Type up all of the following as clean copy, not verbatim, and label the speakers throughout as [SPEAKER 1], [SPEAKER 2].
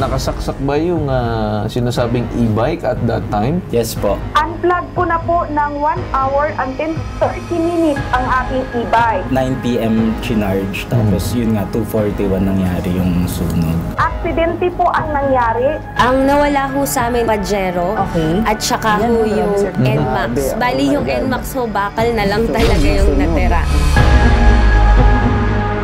[SPEAKER 1] Nakasaksak ba yung sinasabing e-bike at that time?
[SPEAKER 2] Yes po.
[SPEAKER 3] Unplug ko na po ng 1 hour and 30 minutes ang aking e-bike.
[SPEAKER 2] 9 p.m. chinarge, tapos yun nga, 2:41 nangyari yung sunog.
[SPEAKER 3] Aksidente po ang nangyari.
[SPEAKER 4] Ang nawala ho sa amin, Pajero, at saka ho yung NMAX. Bali yung NMAX ho, bakal na lang talaga yung natira.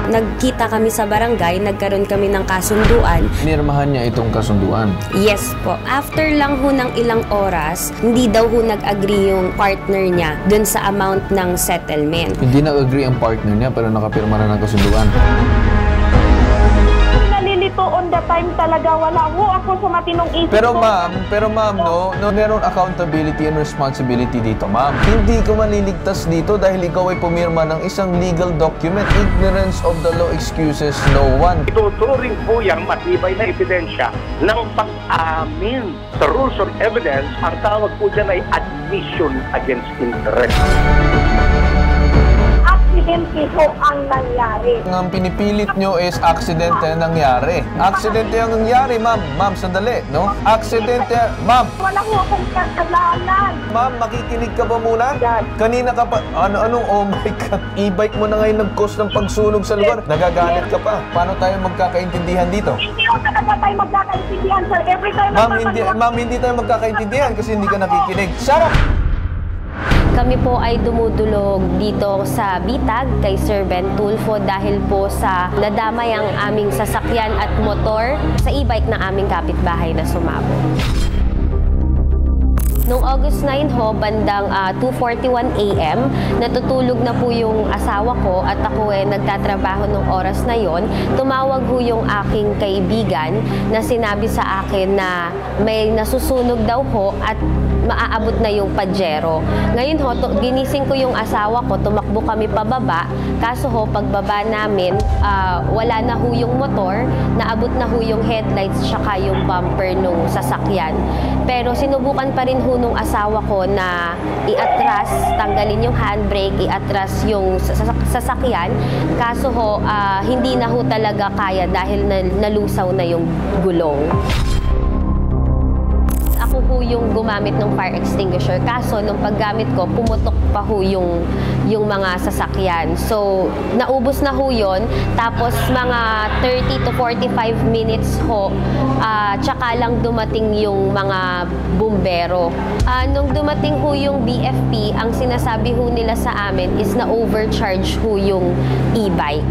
[SPEAKER 4] Nagkita kami sa barangay, nagkaroon kami ng kasunduan.
[SPEAKER 1] Nirmahan niya itong kasunduan.
[SPEAKER 4] Yes po. After lang ho ng ilang oras, hindi daw ho nag-agree yung partner niya dun sa amount ng settlement.
[SPEAKER 1] Hindi nag-agree ang partner niya pero nakapirma na ng kasunduan.
[SPEAKER 3] Nalilito on the time talaga, wala ho ako sa matinong isip.
[SPEAKER 1] Pero ma'am, no, meron accountability and responsibility dito, ma'am. Hindi ko maliligtas dito dahil ikaw ay pumirma ng isang legal document. Ignorance of the law excuses no one.
[SPEAKER 5] Ituturing po yung matibay na ebidensya ng pag-amin sa rules of evidence. Ang tawag po dyan ay admission against interest.
[SPEAKER 3] Aksidente ho ang nangyari.
[SPEAKER 1] Ang pinipilit nyo is aksidente na nangyari. Aksidente ang nangyari, ma'am. Ma'am, sandali, no? Aksidente, ma'am.
[SPEAKER 3] Wala ho akong kasalanan.
[SPEAKER 1] Ma'am, makikinig ka ba muna?
[SPEAKER 3] Yes.
[SPEAKER 1] Kanina ka pa, oh my God, e-bike mo na ngayon nag-cause ng pagsunog sa lugar. Nagagalit ka pa. Paano tayo magkakaintindihan dito?
[SPEAKER 3] Hindi ho talaga tayo magkakaintindihan, sir. Every time
[SPEAKER 1] Ma'am, hindi tayo magkakaintindihan kasi hindi ka nakikinig. Sarap!
[SPEAKER 4] Kami po ay dumudulog dito sa Bitag kay Sir Ben Tulfo dahil po sa nadamay ang aming sasakyan at motor sa e-bike ng aming kapitbahay na sumabog. Noong August 9 ho, bandang 2:41 AM, natutulog na po yung asawa ko at ako nagtatrabaho nung oras na yon. Tumawag ho yung aking kaibigan na sinabi sa akin na may nasusunog daw ho at maaabot na yung Pajero. Ngayon ho, ginising ko yung asawa ko, tumakbo kami pababa. Kaso ho, pagbaba namin, wala na ho yung motor, naabot na ho yung headlights tsaka yung bumper nung sasakyan. Pero sinubukan pa rin ho nung asawa ko na iatras, tanggalin yung handbrake, iatras yung sasakyan. Kaso ho, hindi na ho talaga kaya dahil nalusaw na yung gulong. Ako ho yung gumamit ng fire extinguisher. Kaso, nung paggamit ko, pumutok pa ho yung mga sasakyan. So, naubos na ho yun. Tapos, mga 30 to 45 minutes ho, tsaka lang dumating yung mga bumbero. Nung dumating ho yung BFP, ang sinasabi ho nila sa amin is na overcharge ho yung e-bike.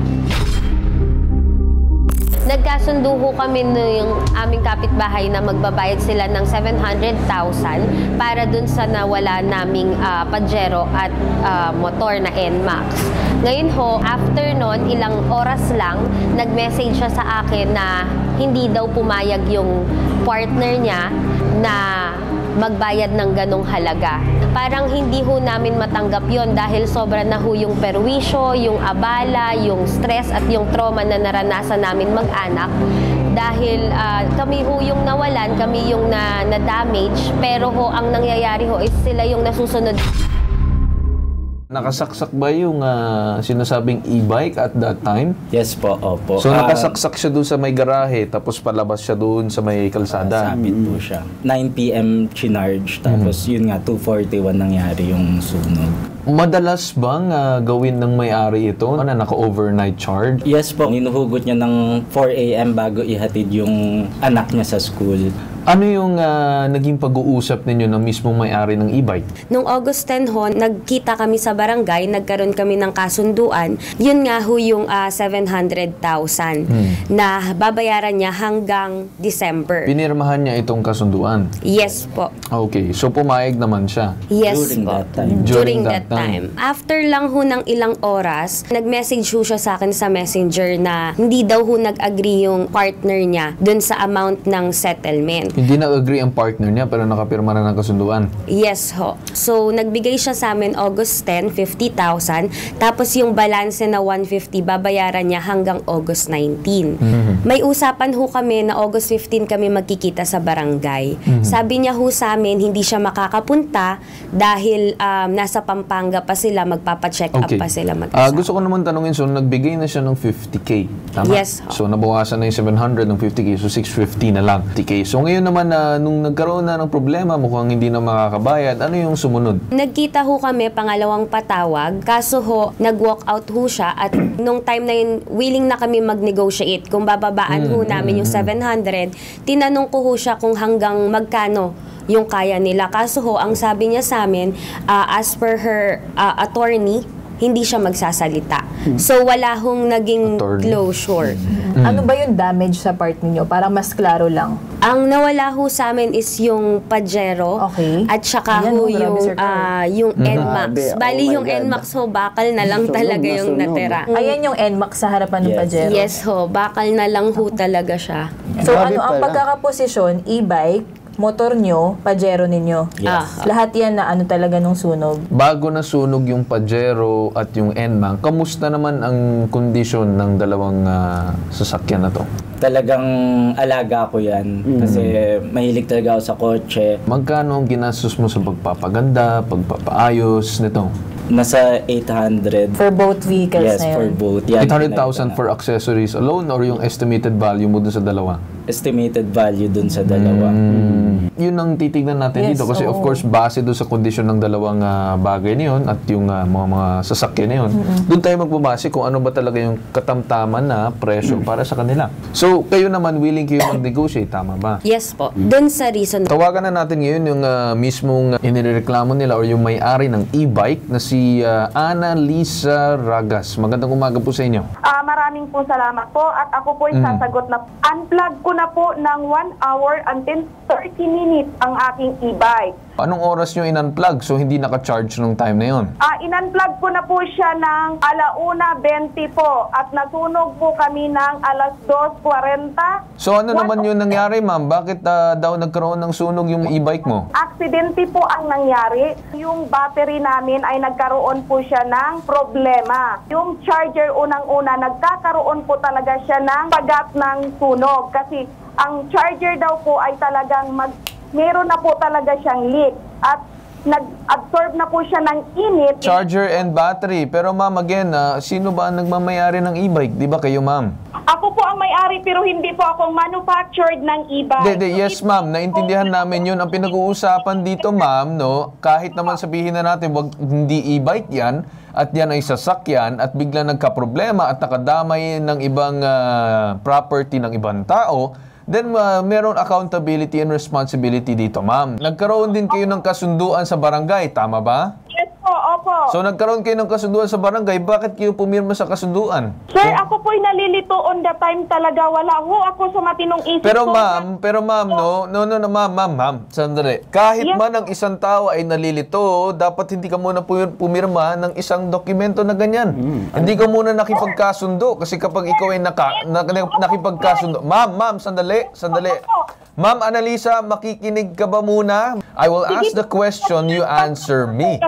[SPEAKER 4] Nagkasundo ho kami ng aming kapitbahay na magbabayad sila ng 700,000 para dun sa nawala naming Pajero at motor na NMAX. Ngayon ho, after nun, ilang oras lang, nag-message siya sa akin na hindi daw pumayag yung partner niya na magbayad ng ganong halaga. Parang hindi ho namin matanggap yon dahil sobra na ho yung perwisyo, yung abala, yung stress at yung trauma na naranasan namin mag-anak. Dahil kami ho yung nawalan, kami yung na-damage, pero ho ang nangyayari ho is sila yung nasusunod.
[SPEAKER 1] Nakasaksak ba yung sinasabing e-bike at that time?
[SPEAKER 2] Yes po, opo.
[SPEAKER 1] So nakasaksak siya doon sa may garahe, tapos palabas siya doon sa may kalsada.
[SPEAKER 2] Sabit po siya. 9 p.m. chinarge, tapos yun nga, 2:41 nangyari yung sunog.
[SPEAKER 1] Madalas bang gawin ng may-ari ito na naka-overnight charge?
[SPEAKER 2] Yes po, ninuhugot niya ng 4 a.m. bago ihatid yung anak niya sa school.
[SPEAKER 1] Ano yung naging pag-uusap ninyo ng mismong may-ari ng e-bike?
[SPEAKER 4] Noong August 10 ho, nagkita kami sa barangay, nagkaroon kami ng kasunduan. Yun nga ho yung 700,000 na babayaran niya hanggang December.
[SPEAKER 1] Pinirmahan niya itong kasunduan?
[SPEAKER 4] Yes po.
[SPEAKER 1] Okay, so pumayag naman siya?
[SPEAKER 4] Yes
[SPEAKER 2] During
[SPEAKER 4] po.
[SPEAKER 2] that time.
[SPEAKER 4] During that time. After lang ho ng ilang oras, nag-message ho siya sa akin sa messenger na hindi daw ho nag-agree yung partner niya dun sa amount ng settlement.
[SPEAKER 1] Hindi nag-agree ang partner niya pero nakapirma na ng kasunduan.
[SPEAKER 4] Yes ho. So, nagbigay siya sa amin August 10, 50,000. Tapos yung balance na 150, babayaran niya hanggang August 19. May usapan ho kami na August 15 kami magkikita sa barangay. Sabi niya ho sa amin, hindi siya makakapunta dahil nasa Pampanga pa sila, magpapacheck up pa sila mag-isa.
[SPEAKER 1] Gusto ko naman tanungin, so nagbigay na siya ng 50K, tama?
[SPEAKER 4] Yes ho.
[SPEAKER 1] So nabawasan na yung 700 ng 50K, so 650 na lang. 50K. So ngayon naman, nung nagkaroon na ng problema, mukhang hindi na makakabayad, ano yung sumunod?
[SPEAKER 4] Nagkita ho kami, pangalawang patawag, kaso ho, nag-walk out ho siya at nung time na yun, willing na kami mag-negotiate. Kung bababaan ho namin yung 700, tinanong ko ho siya kung hanggang magkano yung kaya nila. Kaso ho, ang sabi niya sa amin, as per her attorney, hindi siya magsasalita. So, wala hong naging closure.
[SPEAKER 6] Ano ba yung damage sa part ninyo? Para mas klaro lang.
[SPEAKER 4] Ang nawala ho sa amin is yung Pajero at saka
[SPEAKER 6] Ayan,
[SPEAKER 4] ho
[SPEAKER 6] grabe, Sir Carl.
[SPEAKER 4] yung NMAX.
[SPEAKER 7] Grabe,
[SPEAKER 4] Bali
[SPEAKER 7] oh my
[SPEAKER 4] yung
[SPEAKER 7] God.
[SPEAKER 4] NMAX ho, bakal na lang talaga yung natira.
[SPEAKER 6] Ayan yung NMAX sa harapan ng
[SPEAKER 2] Yes.
[SPEAKER 6] Pajero.
[SPEAKER 4] Yes ho, bakal na lang ho talaga siya.
[SPEAKER 6] So
[SPEAKER 7] Grabe
[SPEAKER 6] ano ang
[SPEAKER 7] pala.
[SPEAKER 6] pagkakaposisyon, e-bike, motor nyo, Pajero ninyo.
[SPEAKER 2] Yes.
[SPEAKER 6] Lahat yan na ano talaga nung sunog.
[SPEAKER 1] Bago nasunog yung Pajero at yung NMAX, kamusta naman ang kondisyon ng dalawang sasakyan na to?
[SPEAKER 2] Talagang alaga ko yan. Kasi mahilig talaga ako sa kotse.
[SPEAKER 1] Magkano ang ginastos mo sa pagpapaganda, pagpapaayos nito?
[SPEAKER 2] Nasa 800.
[SPEAKER 6] For both vehicles
[SPEAKER 2] Yes,
[SPEAKER 6] na yun.
[SPEAKER 2] for both. Yan,
[SPEAKER 1] 800,000 for accessories alone or yung estimated value mo dun sa dalawa?
[SPEAKER 2] estimated value dun sa dalawa.
[SPEAKER 1] Yun ang titignan natin
[SPEAKER 6] Yes,
[SPEAKER 1] dito kasi of
[SPEAKER 6] oo.
[SPEAKER 1] course base doon sa kondisyon ng dalawang bagay na yun at yung mga sasakyan na yun, doon tayo magbabase kung ano ba talaga yung katamtaman na presyo para sa kanila. So, kayo naman willing kayo mag-negotiate, tama ba?
[SPEAKER 4] Yes po. Dun sa reason.
[SPEAKER 1] Tawagan na natin ngayon yung mismong inireklamo nila or yung may-ari ng e-bike na si Ana Lisa Ragas. Magandang umaga po sa inyo.
[SPEAKER 3] Maraming po salamat po at ako po ay sasagot na unplug ko na po ng 1 hour and 30 minutes ang aking e-bike.
[SPEAKER 1] Anong oras nyo in-unplug so hindi naka-charge nung time na yun?
[SPEAKER 3] In-unplug ko na po siya ng 1:20 po at nasunog po kami ng 2:40.
[SPEAKER 1] So ano naman yung nangyari, ma'am? Bakit daw nagkaroon ng sunog yung e-bike mo?
[SPEAKER 3] Aksidente po ang nangyari. Yung battery namin ay nagkaroon po siya ng problema. Yung charger unang-una, nagkakaroon po talaga siya ng pagat ng sunog. Kasi ang charger daw po ay talagang meron na po talaga siyang leak. At nag-absorb na po siya ng init.
[SPEAKER 1] Charger and battery. Pero ma'am, again, sino ba ang nagmamayari ng e-bike? Di ba kayo, ma'am?
[SPEAKER 3] Ako po ang may-ari pero hindi po ako manufactured ng e-bike.
[SPEAKER 1] Yes, ma'am. Naintindihan namin yun. Ang pinag-uusapan dito, ma'am, no, kahit naman sabihin na natin, wag, hindi e-bike yan, at yan ay sasakyan, at bigla nagka-problema at nakadamay ng ibang property ng ibang tao, then meron accountability and responsibility dito, ma'am. Nagkaroon din kayo ng kasunduan sa barangay, tama ba?
[SPEAKER 3] Yes po, opo.
[SPEAKER 1] So nagkaroon kayo ng kasunduan sa barangay, bakit kayo pumirma sa kasunduan?
[SPEAKER 3] Sir, ako po'y nalilito on the time talaga. Wala ho ako sa matinong isip
[SPEAKER 1] Pero
[SPEAKER 3] ko.
[SPEAKER 1] ma'am, no, ma'am, sandali. Kahit
[SPEAKER 3] Yes.
[SPEAKER 1] man ang isang tao ay nalilito, dapat hindi ka muna pumirma ng isang dokumento na ganyan. Hindi ka muna nakipagkasundo kasi kapag ikaw ay nakipagkasundo. Ma'am, sandali. Ma'am Annalisa, makikinig ka ba muna? I will ask the question, you answer me.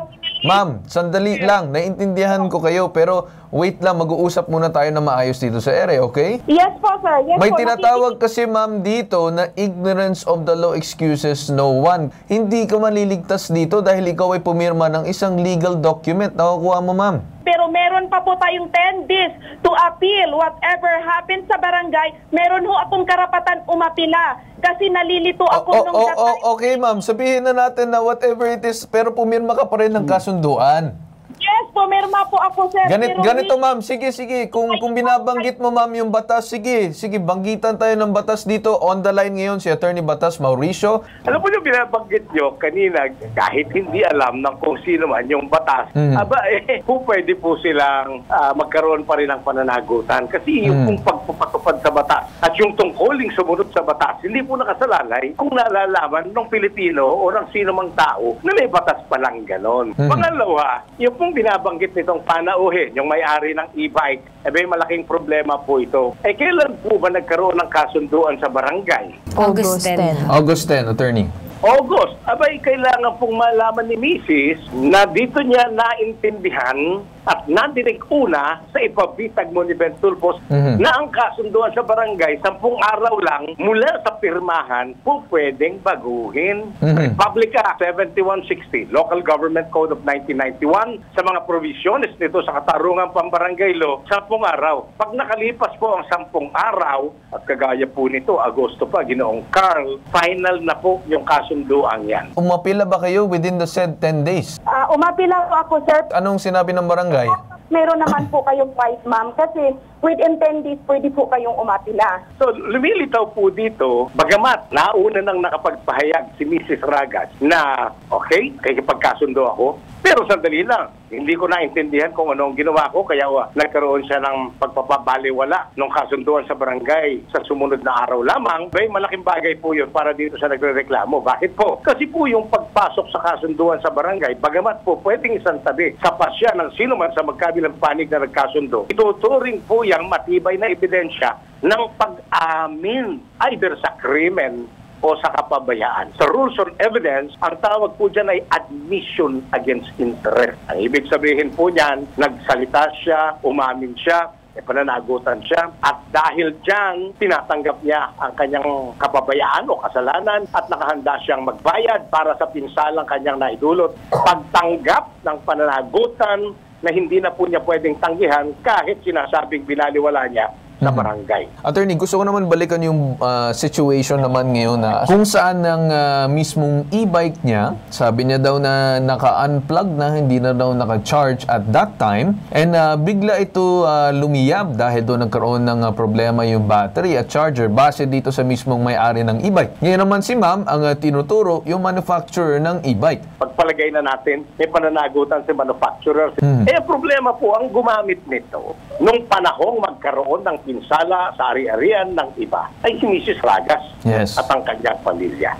[SPEAKER 1] Ma'am, sandali lang. Naiintindihan ko kayo, pero wait lang, mag-uusap muna tayo na maayos dito sa ere, okay?
[SPEAKER 3] Yes po, sir. Yes
[SPEAKER 1] May
[SPEAKER 3] po,
[SPEAKER 1] tinatawag kasi ma'am dito na ignorance of the law excuses no one. Hindi ka maliligtas dito dahil ikaw ay pumirma ng isang legal document. Nakukuha mo, ma'am?
[SPEAKER 3] Pero meron pa po tayong 10 days to appeal. Whatever happens sa barangay, meron ho akong karapatan umapila. Kasi nalilito ako nung
[SPEAKER 1] Okay, ma'am. Sabihin na natin na whatever it is, pero pumirma ka pa rin ng kasunduan.
[SPEAKER 3] Yes po, meron po ako, sir. Pero
[SPEAKER 1] Ganito, ma'am. Sige. Kung binabanggit mo, ma'am, yung batas, sige, banggitan tayo ng batas dito. On the line ngayon, si Attorney Batas Mauricio.
[SPEAKER 5] Alam mo yung binabanggit nyo kanina, kahit hindi alam ng kung sino man yung batas, kung pwede po silang magkaroon pa rin ng pananagutan. Kasi yung kung pagpapatupad sa batas at yung tungkoling sumunod sa batas, hindi po nakasalalay kung nalalaman ng Pilipino o ng sino mang tao na may batas palang ganon. Pangalawa, yung pong binabanggit nabanggit nitong panauhin, yung may-ari ng e-bike, malaking problema po ito. Kailan po ba nagkaroon ng kasunduan sa barangay?
[SPEAKER 6] August 10.
[SPEAKER 1] August 10, attorney.
[SPEAKER 5] August. Kailangan pong malaman ni Mrs. na dito niya naintindihan at nandinig una sa ipabitag mo ni Ben Tulfos na ang kasunduan sa barangay 10 araw lang mula sa pirmahan po pwedeng baguhin. Republic Act 7160, Local Government Code of 1991, sa mga provisiones nito sa katarungan pambarangay law, 10 araw. Pag nakalipas po ang 10 araw, at kagaya po nito, Agosto pa, Ginoong Carl, final na po yung kasunduan yan.
[SPEAKER 1] Umapila ba kayo within the said 10 days?
[SPEAKER 3] Umapila po ako, sir.
[SPEAKER 1] Anong sinabi ng barangay?
[SPEAKER 3] Meron naman po kayong right, ma'am, kasi within 10 days, pwede po kayong umapila.
[SPEAKER 5] So, lumilitaw po dito, bagamat nauna nang nakapagpahayag si Mrs. Ragas na, okay, pagkasundo ako, pero sandali lang, hindi ko naintindihan kung anong ginawa ko, kaya nagkaroon siya ng pagpapabaliwala ng kasunduan sa barangay sa sumunod na araw lamang. Malaking bagay po yun para dito sa nagrereklamo. Bakit po? Kasi po yung pagpasok sa kasunduan sa barangay, bagamat po pwedeng isang tabi sa pasya ng sino man sa magkabilang panig na nagkasundo, ituturing po yung matibay na ebidensya ng pag-amin either sa krimen o sa kapabayaan. Sa rules on evidence, ang tawag po dyan ay admission against interest. Ang ibig sabihin po niyan, nagsalita siya, umamin siya, pananagutan siya, at dahil dyan, tinatanggap niya ang kanyang kapabayaan o kasalanan at nakahanda siyang magbayad para sa pinsalang kanyang naidulot. Pagtanggap ng pananagutan na hindi na po niya pwedeng tanggihan kahit sinasabing binaliwala niya sa barangay.
[SPEAKER 1] Attorney, gusto ko naman balikan yung situation naman ngayon na kung saan ang mismong e-bike niya, sabi niya daw na naka-unplug na, hindi na daw naka-charge at that time, and bigla ito lumiyab dahil doon nagkaroon ng problema yung battery at charger base dito sa mismong may-ari ng e-bike. Ngayon naman si ma'am ang tinuturo yung manufacturer ng e-bike.
[SPEAKER 5] Pagpalagay na natin, may pananagutan si manufacturer. Ang problema po, ang gumamit nito, nung panahong magkaroon ng pinsala sa ari-arian ng iba, ay si Mrs. Ragas at ang kanyang pamilya.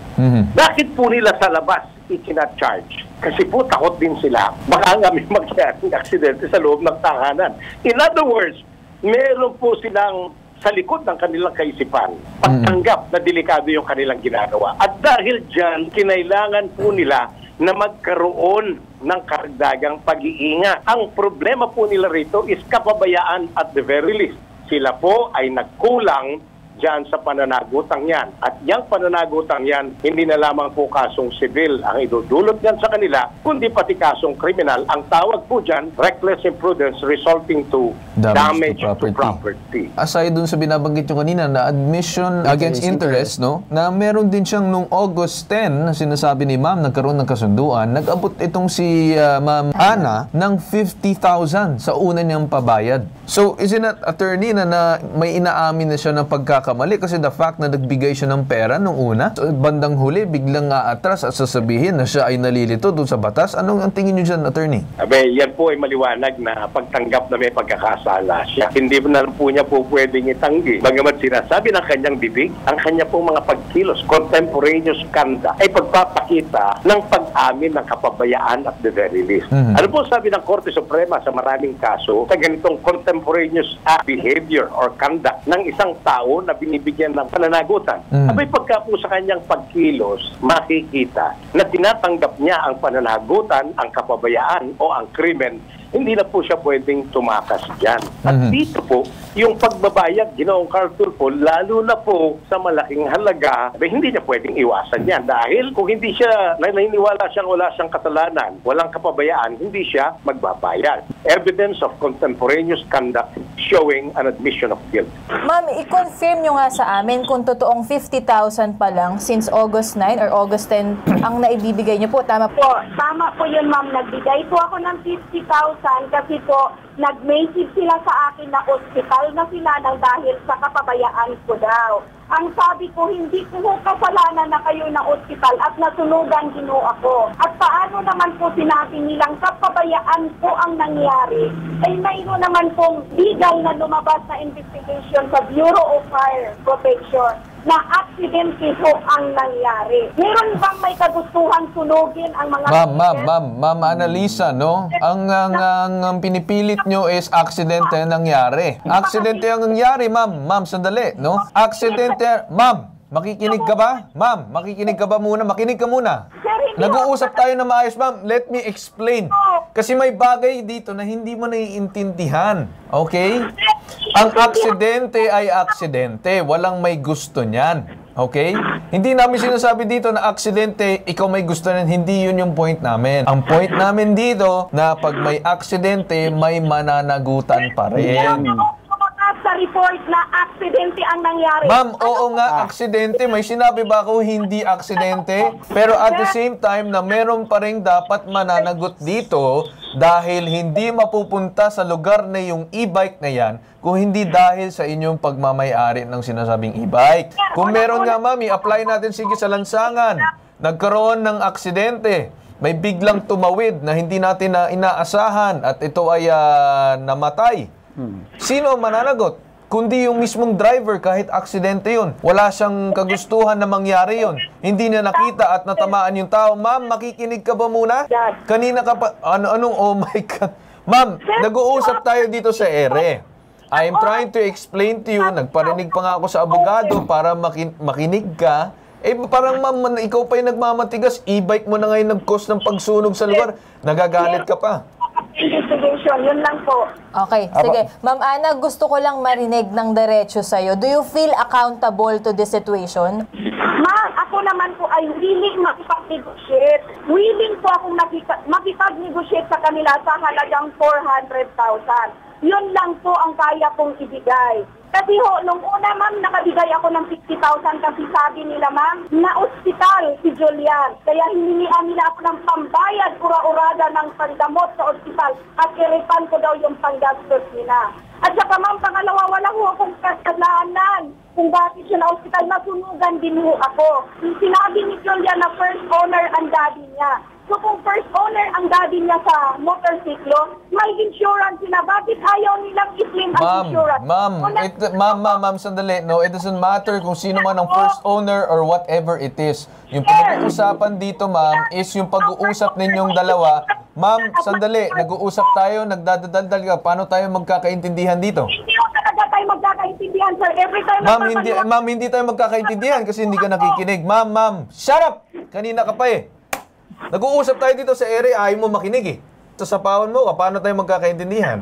[SPEAKER 5] Bakit po nila sa labas itina-charge? Kasi po takot din sila. Baka nga may magkaroon ng aksidente sa loob ng tahanan. In other words, meron po silang sa likod ng kanilang kaisipan, pagtanggap na delikado yung kanilang ginagawa. At dahil dyan, kinailangan po nila na magkaroon ng karagdagang pag-iingat. Ang problema po nila rito is kapabayaan at the very least. Sila po ay nagkulang dyan sa pananagutang yan. At yung pananagutang yan, hindi na lamang po kasong civil ang idudulot yan sa kanila, kundi pati kasong kriminal. Ang tawag po dyan, reckless imprudence resulting to damage to property.
[SPEAKER 1] Aside dun sa binabanggit nyo kanina na admission against interest, no, na meron din siyang nung August 10 na sinasabi ni ma'am, nagkaroon ng kasunduan, nag-abot itong si ma'am Ana ng 50,000 sa una niyang pabayad. So, is it not, attorney, na may inaamin na siya ng pagkakamali kasi the fact na nagbigay siya ng pera nung una, so, bandang huli, biglang aatras at sasabihin na siya ay nalilito doon sa batas? Anong ang tingin niyo dyan, attorney?
[SPEAKER 5] Yan po ay maliwanag na pagtanggap na may pagkakasala siya. Hindi na po niya po pwedeng itanggi. Bagamat sinasabi ng kanyang bibig, ang kanya pong mga pagkilos, contemporaneous conduct, ay pagpapakita ng pag-amin ng kapabayaan at the very least. Ano po sabi ng Korte Suprema sa maraming kaso sa ganitong contemporaneous behavior or conduct ng isang tao na binibigyan ng pananagutan? Pagka po sa kanyang pagkilos, makikita na tinatanggap niya ang pananagutan, ang kapabayaan o ang krimen, hindi na po siya pwedeng tumakas dyan. At dito po, yung pagbabayad, Ginoong Carl Tulfo, lalo na po sa malaking halaga, hindi niya pwedeng iwasan yan. Dahil kung hindi siya, naniniwala siyang wala siyang kasalanan, walang kapabayaan, hindi siya magbabayad. Evidence of contemporaneous conduct showing an admission of guilt.
[SPEAKER 6] Ma'am, i-confirm nyo nga sa amin kung totoong 50,000 pa lang since August 9 or August 10 ang naibibigay nyo po. Tama po?
[SPEAKER 3] Tama po yun, ma'am. Nagbigay po ako ng 50,000 kasi po nag-message sila sa akin na ospital na sila nang dahil sa kapabayaan ko daw. Ang sabi ko, hindi ko kasalanan na kayo na ospital at nasunugan Ginoo ako. At paano naman po sinabi nilang kapabayaan po ang nangyari? Ay mayroon naman pong legal na lumabas na investigation sa Bureau of Fire Protection na aksidente ho ang nangyari. Meron bang may kagustuhan sunugin ang mga...
[SPEAKER 1] Ma'am Annalisa, no? Ang pinipilit nyo is aksidente ang nangyari. Aksidente ang nangyari, ma'am, sandali, no? Aksidente, ma'am, makikinig ka ba? Ma'am, makikinig ka ba muna? Makinig ka muna. Nag-uusap tayo na maayos, ma'am. Let me explain. Kasi may bagay dito na hindi mo naiintindihan. Okay? Ang aksidente ay aksidente. Walang may gusto niyan. Okay? Hindi namin sinasabi dito na aksidente, ikaw may gusto niyan. Hindi yun yung point namin. Ang point namin dito na pag may aksidente, may mananagutan pa rin.
[SPEAKER 3] Sa report na aksidente ang nangyari.
[SPEAKER 1] Ma'am, oo nga, aksidente. May sinabi ba ako hindi aksidente? Pero at the same time na meron pa rin dapat mananagot dito dahil hindi mapupunta sa lugar na yung e-bike na yan kung hindi dahil sa inyong pagmamay-ari ng sinasabing e-bike. Kung meron nga, ma'am, i-apply natin sige sa lansangan. Nagkaroon ng aksidente. May biglang tumawid na hindi natin na inaasahan at ito ay namatay. Sino ang mananagot? Kundi yung mismong driver kahit aksidente yun. Wala siyang kagustuhan na mangyari yun. Hindi niya nakita at natamaan yung tao. Ma'am, makikinig ka ba muna? Kanina ka pa... oh my God. Ma'am, nag-uusap tayo dito sa ere. I'm trying to explain to you. Nagparinig pa nga ako sa abogado para makinig ka. Eh parang ma'am, ikaw pa yung nagmamatigas. E-bike mo na ngayon nag-cause ng pagsunog sa lugar. Nagagalit ka pa.
[SPEAKER 3] Investigation, yun lang po.
[SPEAKER 6] Okay, sige. Ma'am Ana, gusto ko lang marinig ng diretso sa'yo. Do you feel accountable to this situation?
[SPEAKER 3] Ma'am, ako naman po ay willing makipag-negotiate. Willing po akong makipag-negotiate sa kanila sa halagang 400,000. Yun lang po ang kaya kong ibigay. Kasi ho, nung una ma'am, nakabigay ako ng 50,000 kasi sabi nila ma'am, na ospital si Julian. Kaya hininian nila ako ng pambayad, ura-urada ng panggamot sa ospital at i-refund ko daw yung panggastos nila. At saka ma'am, pangalawa, wala ho akong kasalanan kung bakit siya na ospital, nasunugan din ho ako. Sinabi ni Julian na first owner ang daddy niya. So kung first owner ang daddy niya sa motorsiklo, may insurance sila. Bakit ayaw nilang i-claim ang insurance?
[SPEAKER 1] Ma'am, sandali. No, it doesn't matter kung sino man ang first owner or whatever it is. Yung pinag-uusapan dito, ma'am, is yung pag-uusap ninyong dalawa. Ma'am, sandali. Nag-uusap tayo, nagdadaldal ka. Paano tayo magkakaintindihan dito?
[SPEAKER 3] Hindi ko talaga tayo magkakaintindihan, sir. Every time
[SPEAKER 1] Ma'am, hindi tayo magkakaintindihan kasi hindi ka nakikinig. Ma'am, shut up! Kanina ka pa eh. Nag-uusap tayo dito sa area, ayaw mo makinig eh. Sa sapawan mo, paano tayo magkakaintindihan?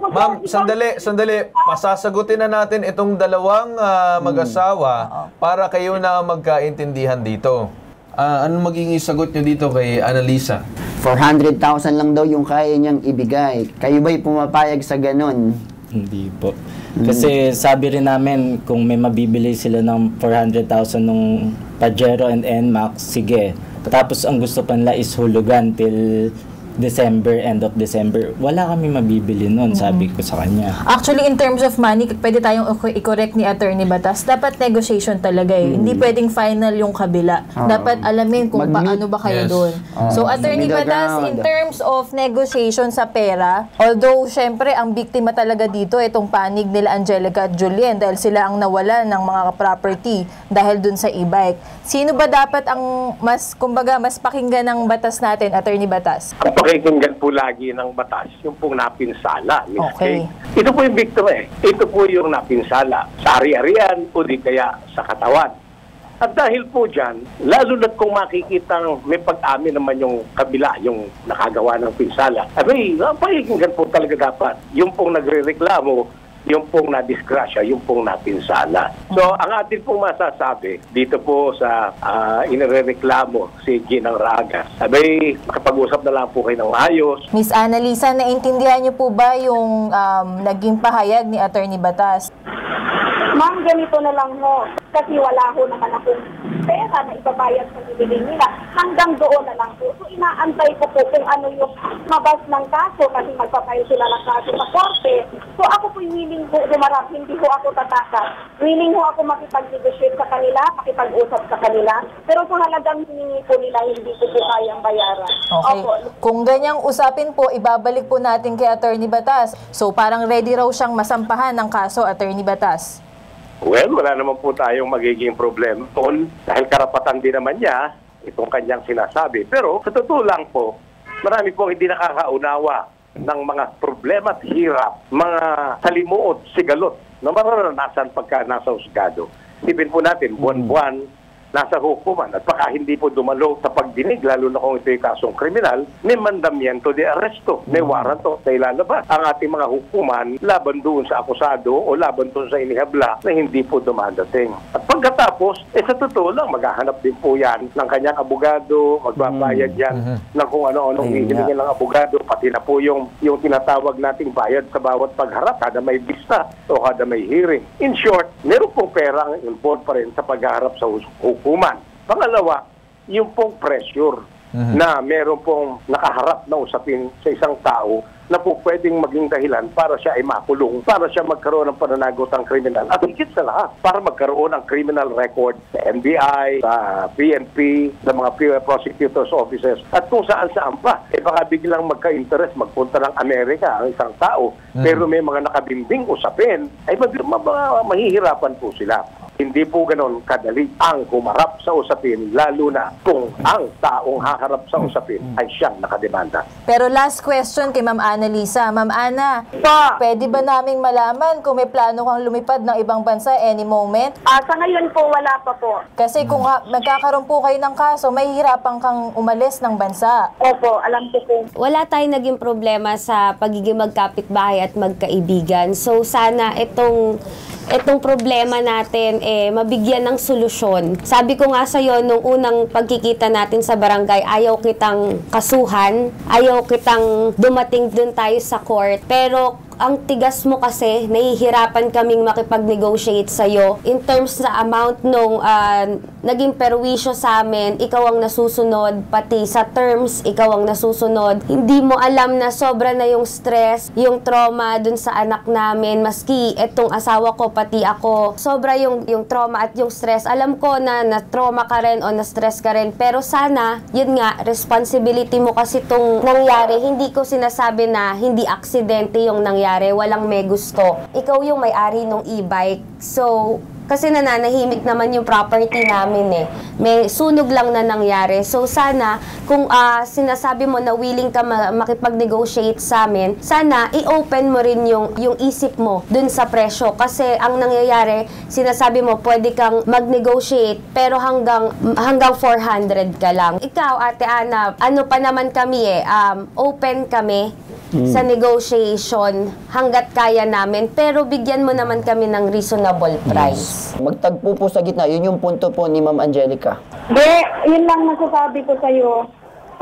[SPEAKER 1] Ma'am, sandali. Pasasagutin na natin itong dalawang mag-asawa para kayo na magkaintindihan dito. Ano magiging sagot nyo dito kay Annalisa?
[SPEAKER 7] 400,000 lang daw yung kaya niyang ibigay. Kayo ba'y pumapayag sa ganun?
[SPEAKER 2] Hindi po. Kasi sabi rin namin kung may mabibili sila ng 400,000 nung Pajero and NMAX, sige. Tapos ang gusto pa nila is hulugan till December, end of December. Wala kami mabibili nun, sabi ko sa kanya.
[SPEAKER 6] Actually, in terms of money, pwede tayong i-correct ni Attorney Batas. Dapat negotiation talaga eh. Hindi pwedeng final yung kabila. Dapat alamin kung paano ba kayo doon. So, Attorney Batas, in terms of negotiation sa pera, although, syempre, ang biktima talaga dito, itong panig nila Angelica at Julien, dahil sila ang nawala ng mga property dahil dun sa e-bike. Sino ba dapat ang mas pakinggan ng batas natin, Attorney Batas?
[SPEAKER 5] Pakinggan po lagi ng batas yung pong napinsala.
[SPEAKER 6] Okay.
[SPEAKER 5] Ito po yung biktima eh. Ito po yung napinsala sa ari-arian o di kaya sa katawan. At dahil po dyan, lalo na kung makikitang may pag-amin naman yung kabila, yung nakagawa ng pinsala, pakinggan po talaga dapat yung pong nagre-reklamo, yung pong nadisgrasya, yung pong napinsala. So, ang atin pong masasabi dito po sa inireklamo si Ginang Raga, makapag-usap na lang po kayo ng ayos.
[SPEAKER 6] Miss Annalisa, naintindihan niyo po ba yung naging pahayag ni Attorney Batas?
[SPEAKER 3] Ma'am, ganito na lang ho. Kasi wala ho naman akong pera na ibabayad sa bibiling nila. Hanggang doon na lang po. So, inaantay ko po kung ano yung mabas ng kaso kasi magpapayo sila ng kaso sa korte. So, ako po willing po dumarap. Hindi ho ako tatakas. Willing ho ako makipag-negotiate sa kanila, makipag-usap sa kanila. Pero sa halagang hiningi po nila, hindi ko po kayang bayaran.
[SPEAKER 6] Okay.
[SPEAKER 3] Opo.
[SPEAKER 6] Kung ganyang usapin po, ibabalik po natin kay Attorney Batas. So, parang ready raw siyang masampahan ng kaso, Attorney Batas.
[SPEAKER 5] Well, wala naman po tayong magiging problema doon dahil karapatan din naman niya itong kanyang sinasabi. Pero sa totoo lang po, marami po hindi nakakaunawa ng mga problema at hirap, mga salimuot, sigalot na mararanasan pagka nasa husgado. Isipin po natin, buwan-buwan nasa hukuman at baka hindi po dumalo sa pagdinig, lalo na kung ito yung kasong kriminal, may mandamiento de arresto, may waranto na ilalabas ang ating mga hukuman laban doon sa akusado o laban doon sa inihabla na hindi po dumadating. At pagkatapos, sa totoo lang, maghahanap din po yan ng kanyang abogado, magbabayad yan ng kung ano-anong hihilingin ng abogado, pati na po yung tinatawag nating bayad sa bawat pagharap, kada may vista o kada may hearing. In short, meron pong perang involved pa rin sa pagharap sa hukuman. Pangalawa, yung pong pressure na meron pong nakaharap na usapin sa isang tao na po pwedeng maging dahilan para siya ay makulong, para siya magkaroon ng pananagutang kriminal. At higit sa lahat, para magkaroon ng criminal record sa NBI, sa PNP, sa mga prosecutors offices, at kung saan-saan pa. Baka biglang magka-interest, magpunta ng Amerika ang isang tao, pero may mga nakabimbing usapin, ay mahihirapan po sila. Hindi po ganon kadali ang humarap sa usapin, lalo na kung ang taong haharap sa usapin ay siyang nakademanda.
[SPEAKER 6] Pero last question kay Ma'am Annalisa. Ma'am Ana, pwede ba naming malaman kung may plano kang lumipad ng ibang bansa any moment?
[SPEAKER 3] Sa ngayon po, wala pa po.
[SPEAKER 6] Kasi kung magkakaroon po kayo ng kaso, may hirapan kang umalis ng bansa.
[SPEAKER 3] Opo, alam ko po.
[SPEAKER 4] Wala tayong naging problema sa pagiging magkapitbahay at magkaibigan. So sana itong problema natin mabigyan ng solusyon. Sabi ko nga sa'yo, nung unang pagkikita natin sa barangay, ayaw kitang kasuhan, ayaw kitang dumating dun tayo sa court, pero ang tigas mo kasi, nahihirapan kaming makipag-negotiate sa'yo. In terms sa amount nung naging perwisyo sa amin, ikaw ang nasusunod, pati sa terms, ikaw ang nasusunod. Hindi mo alam na sobra na yung stress, yung trauma dun sa anak namin, maski etong asawa ko, pati ako. Sobra yung trauma at yung stress. Alam ko na na-trauma ka rin o na-stress ka rin, pero sana, yun nga, responsibility mo kasi itong nangyari. Hindi ko sinasabi na hindi aksidente yung nangyari. Walang may gusto. Ikaw yung may-ari ng e-bike. So, kasi nananahimik naman yung property namin May sunog lang na nangyari. So, sana, kung sinasabi mo na willing ka makipag-negotiate sa amin, sana, i-open mo rin yung isip mo dun sa presyo. Kasi ang nangyayari, sinasabi mo, pwede kang mag-negotiate, pero hanggang 400 ka lang. Ikaw, Ate Ana, ano pa naman kami open kami sa negotiation hanggat kaya namin, pero bigyan mo naman kami ng reasonable price.
[SPEAKER 7] Magtagpo po sa gitna, yun yung punto po ni Ma'am Angelica.
[SPEAKER 3] Yun lang masasabi ko sa'yo.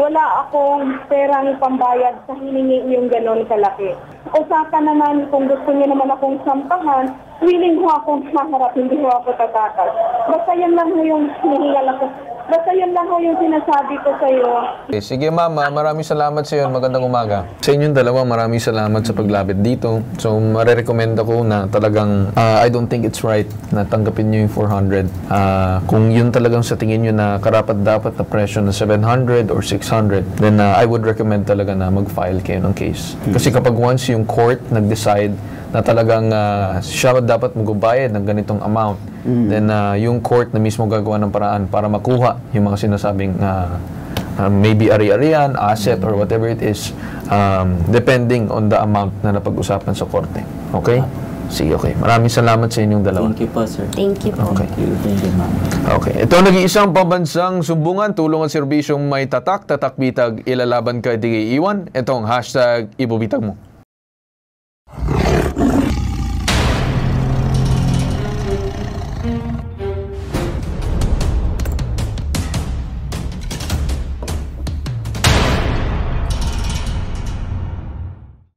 [SPEAKER 3] Wala akong perang pambayad sa hiningi yung ganon kalaki. Usapan naman kung gusto niyo naman akong sampahan, willing ho akong maharap, hindi ho ako tatakas. Basta yan lang ho yung hinihingal ako. Basta yun lang ho yung sinasabi ko sa'yo.
[SPEAKER 1] Okay, sige mama, maraming salamat sa iyo. Magandang umaga. Sa inyong dalawa, maraming salamat sa paglapit dito. So, marerekomenda ko na talagang I don't think it's right na tanggapin nyo yung 400. Kung yun talagang sa tingin nyo na karapat-dapat na presyo na 700 or 600, then I would recommend talaga na mag-file kayo ng case. Kasi kapag once yung court nag-decide na talagang siya dapat magbabayad ng ganitong amount, then yung court na mismo gagawa ng paraan para makuha yung mga sinasabing maybe ari-arian, asset, or whatever it is, depending on the amount na napag-usapan sa korte. Okay? Sige, okay. Maraming salamat sa inyong dalawa.
[SPEAKER 2] Thank you po, sir.
[SPEAKER 4] Thank you po.
[SPEAKER 1] Okay.
[SPEAKER 2] Thank you, ma'am.
[SPEAKER 1] Okay. Ito ang nag-iisang pambansang sumbungan, tulong at serbisyong may tatak, bitag, ilalaban ka, di iiwan. Ito ang hashtag ibubitag mo.